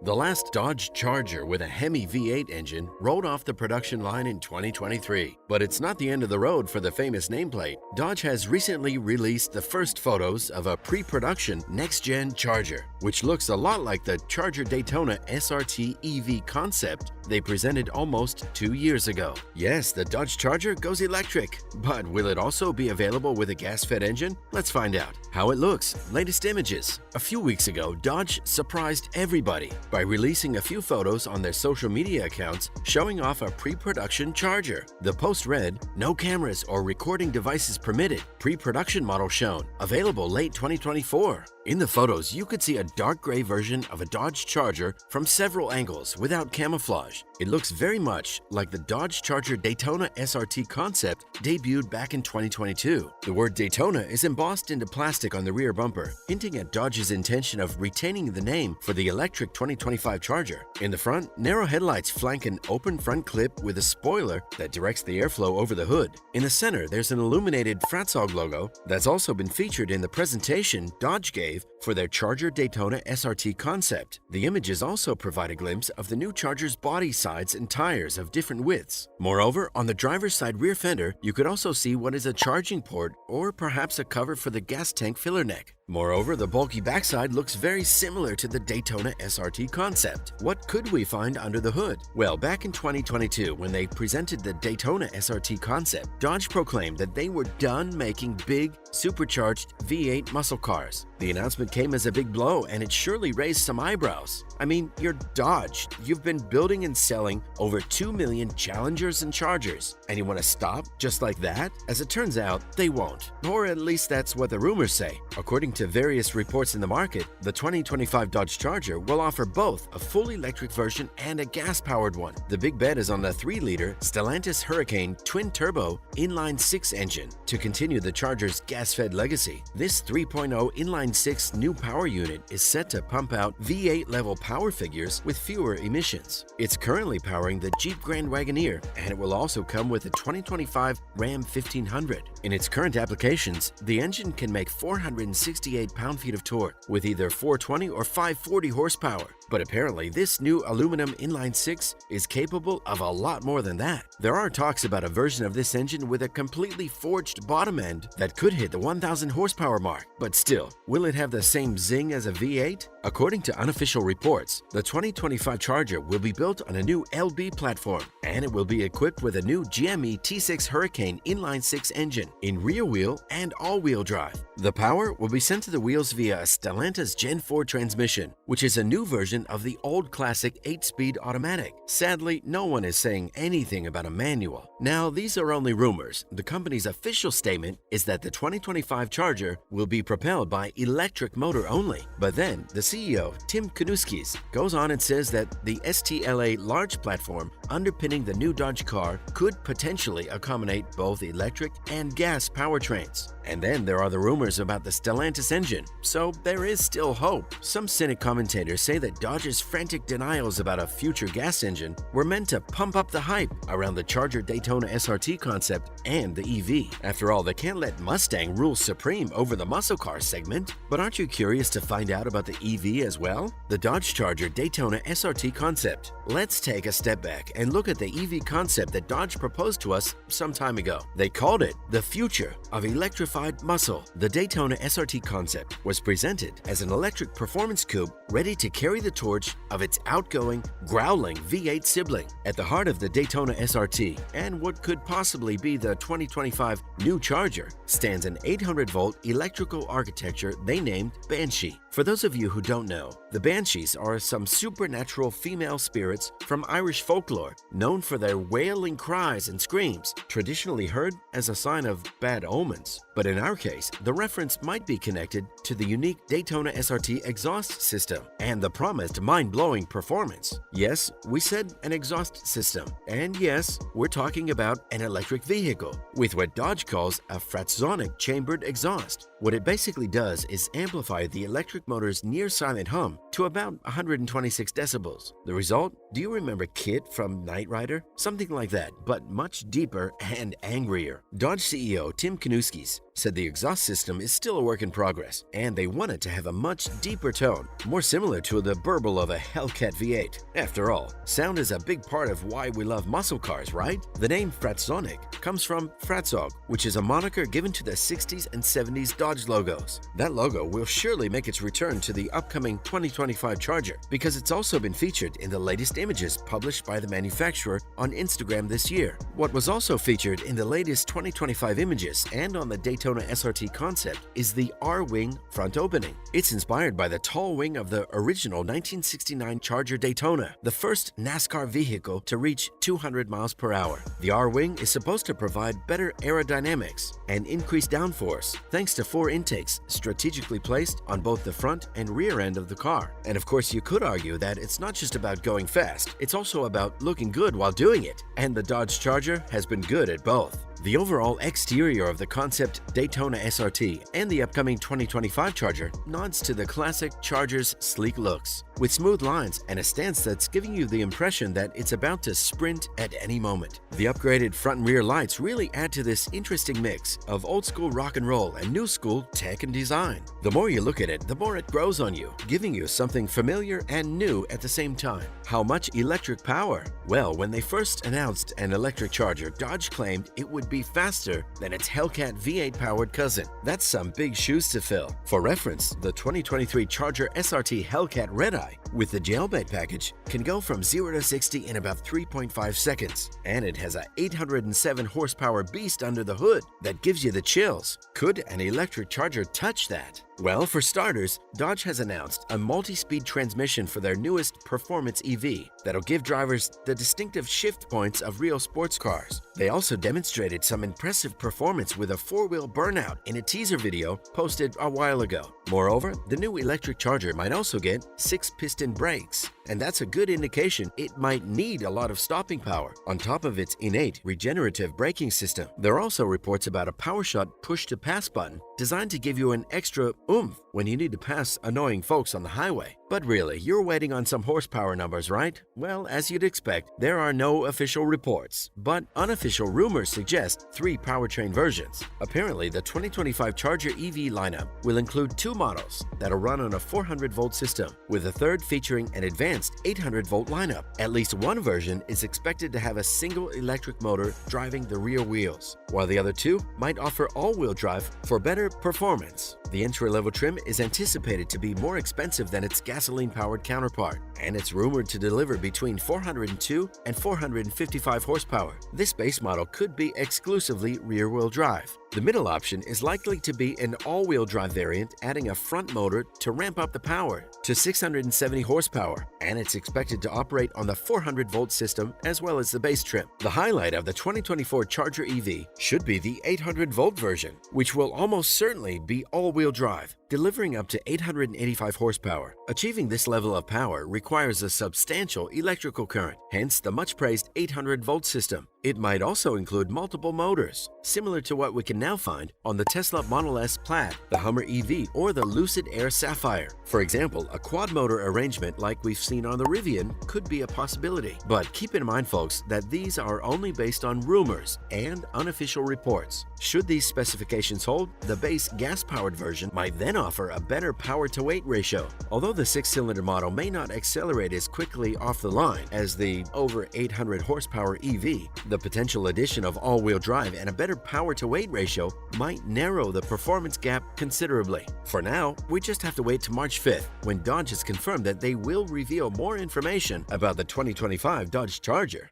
The last Dodge Charger with a Hemi V8 engine rolled off the production line in 2023. But it's not the end of the road for the famous nameplate. Dodge has recently released the first photos of a pre-production next-gen Charger, which looks a lot like the Charger Daytona SRT EV concept they presented almost 2 years ago. Yes, the Dodge Charger goes electric, but will it also be available with a gas-fed engine? Let's find out. How it looks, latest images. A few weeks ago, Dodge surprised everybody by releasing a few photos on their social media accounts showing off a pre-production Charger. The post read, "No cameras or recording devices permitted. Pre-production model shown. Available late 2024. In the photos, you could see a dark gray version of a Dodge Charger from several angles without camouflage. It looks very much like the Dodge Charger Daytona SRT concept debuted back in 2022. The word Daytona is embossed into plastic on the rear bumper, hinting at Dodge's intention of retaining the name for the electric 2025 Charger. In the front, narrow headlights flank an open front clip with a spoiler that directs the airflow over the hood. In the center, there's an illuminated Fratzog logo that's also been featured in the presentation Dodge gave for their Charger Daytona SRT concept. The images also provide a glimpse of the new Charger's body sides and tires of different widths. Moreover, on the driver's side rear fender, you could also see what is a charging port or perhaps a cover for the gas tank filler neck. Moreover, the bulky backside looks very similar to the Daytona SRT concept. What could we find under the hood? Well, back in 2022, when they presented the Daytona SRT concept, Dodge proclaimed that they were done making big, supercharged V8 muscle cars. The announcement came as a big blow, and it surely raised some eyebrows. I mean, you're Dodge. You've been building and selling over 2 million Challengers and Chargers, and you want to stop just like that? As it turns out, they won't. Or at least that's what the rumors say. According to various reports in the market, the 2025 Dodge Charger will offer both a full electric version and a gas-powered one. The big bet is on the 3-liter Stellantis Hurricane twin-turbo inline-6 engine to continue the Charger's gas-fed legacy. This 3.0 inline-6 new power unit is set to pump out V8-level power figures with fewer emissions. It's currently powering the Jeep Grand Wagoneer, and it will also come with the 2025 Ram 1500. In its current applications, the engine can make 468 pound-feet of torque with either 420 or 540 horsepower. But apparently, this new aluminum inline-6 is capable of a lot more than that. There are talks about a version of this engine with a completely forged bottom end that could hit the 1,000 horsepower mark. But still, will it have the same zing as a V8? According to unofficial reports, the 2025 Charger will be built on a new LB platform, and it will be equipped with a new GME T6 Hurricane inline-6 engine in rear-wheel and all-wheel drive. The power will be sent to the wheels via a Stellantis Gen 4 transmission, which is a new version of the old classic 8-speed automatic. Sadly, no one is saying anything about a manual. Now, these are only rumors. The company's official statement is that the 2025 Charger will be propelled by electric motor only. But then, the CEO, Tim Knuskis, goes on and says that the STLA large platform underpinning the new Dodge car could potentially accommodate both electric and gas powertrains. And then there are the rumors about the Stellantis engine, so there is still hope. Some cynic commentators say that Dodge's frantic denials about a future gas engine were meant to pump up the hype around the Charger Daytona SRT concept and the EV. After all, they can't let Mustang rule supreme over the muscle car segment. But aren't you curious to find out about the EV as well? The Dodge Charger Daytona SRT concept. Let's take a step back and look at the EV concept that Dodge proposed to us some time ago. They called it the future of electrified muscle. The Daytona SRT concept was presented as an electric performance coupe ready to carry the torch of its outgoing, growling V8 sibling. At the heart of the Daytona SRT, and what could possibly be the 2025 new Charger, stands an 800-volt electrical architecture they named Banshee. For those of you who don't know, the Banshees are some supernatural female spirits from Irish folklore, known for their wailing cries and screams, traditionally heard as a sign of bad omens. But in our case, the reference might be connected to the unique Daytona SRT exhaust system and the promised mind-blowing performance. Yes, we said an exhaust system. And yes, we're talking about an electric vehicle with what Dodge calls a fratzonic chambered exhaust. What it basically does is amplify the electric electric motor's near-silent hum to about 126 decibels. The result? Do you remember Kit from Knight Rider? Something like that, but much deeper and angrier. Dodge CEO Tim Knuskis said the exhaust system is still a work in progress, and they want it to have a much deeper tone, more similar to the burble of a Hellcat V8. After all, sound is a big part of why we love muscle cars, right? The name Fratsonic comes from Fratzog, which is a moniker given to the 60s and 70s Dodge logos. That logo will surely make its return to the upcoming 2025 Charger, because it's also been featured in the latest images published by the manufacturer on Instagram this year. What was also featured in the latest 2025 images and on the Daytona SRT concept is the R-wing front opening. It's inspired by the tall wing of the original 1969 Charger Daytona, the first NASCAR vehicle to reach 200 miles per hour. The R-wing is supposed to provide better aerodynamics and increased downforce thanks to 4 intakes strategically placed on both the front and rear end of the car. And of course, you could argue that it's not just about going fast, it's also about looking good while doing it. And the Dodge Charger has been good at both. The overall exterior of the concept Daytona SRT and the upcoming 2025 Charger nods to the classic Charger's sleek looks, with smooth lines and a stance that's giving you the impression that it's about to sprint at any moment. The upgraded front and rear lights really add to this interesting mix of old-school rock and roll and new-school tech and design. The more you look at it, the more it grows on you, giving you something familiar and new at the same time. How much electric power? Well, when they first announced an electric Charger, Dodge claimed it would be faster than its Hellcat V8 powered cousin. That's some big shoes to fill. For reference, the 2023 Charger SRT Hellcat Red Eye with the jailbait package can go from 0 to 60 in about 3.5 seconds, and it has a 807 horsepower beast under the hood that gives you the chills. Could an electric Charger touch that? Well, for starters, Dodge has announced a multi-speed transmission for their newest performance EV that'll give drivers the distinctive shift points of real sports cars. They also demonstrated some impressive performance with a 4-wheel burnout in a teaser video posted a while ago. Moreover, the new electric Charger might also get 6-piston brakes, and that's a good indication it might need a lot of stopping power on top of its innate regenerative braking system. There are also reports about a PowerShot push-to-pass button designed to give you an extra oomph when you need to pass annoying folks on the highway. But really, you're waiting on some horsepower numbers, right? Well, as you'd expect, there are no official reports, but unofficial rumors suggest 3 powertrain versions. Apparently, the 2025 Charger EV lineup will include 2 models that'll run on a 400-volt system, with a third featuring an advanced 800-volt lineup. At least one version is expected to have a single electric motor driving the rear wheels, while the other 2 might offer all-wheel drive for better performance. The entry-level trim is anticipated to be more expensive than its gasoline-powered counterpart, and it's rumored to deliver between 402 and 455 horsepower. This base model could be exclusively rear-wheel drive. The middle option is likely to be an all-wheel drive variant, adding a front motor to ramp up the power to 670 horsepower, and it's expected to operate on the 400-volt system as well as the base trim. The highlight of the 2024 Charger EV should be the 800-volt version, which will almost certainly be all-wheel drive, delivering up to 885 horsepower. Achieving this level of power requires a substantial electrical current, hence the much-praised 800-volt system. It might also include multiple motors, similar to what we can now find on the Tesla Model S Plaid, the Hummer EV, or the Lucid Air Sapphire. For example, a quad-motor arrangement like we've seen on the Rivian could be a possibility. But keep in mind, folks, that these are only based on rumors and unofficial reports. Should these specifications hold, the base gas-powered version might then offer a better power-to-weight ratio. Although the 6-cylinder model may not accelerate as quickly off the line as the over 800 horsepower EV, the potential addition of all-wheel drive and a better power-to-weight ratio might narrow the performance gap considerably. For now, we just have to wait to March 5th, when Dodge has confirmed that they will reveal more information about the 2025 Dodge Charger.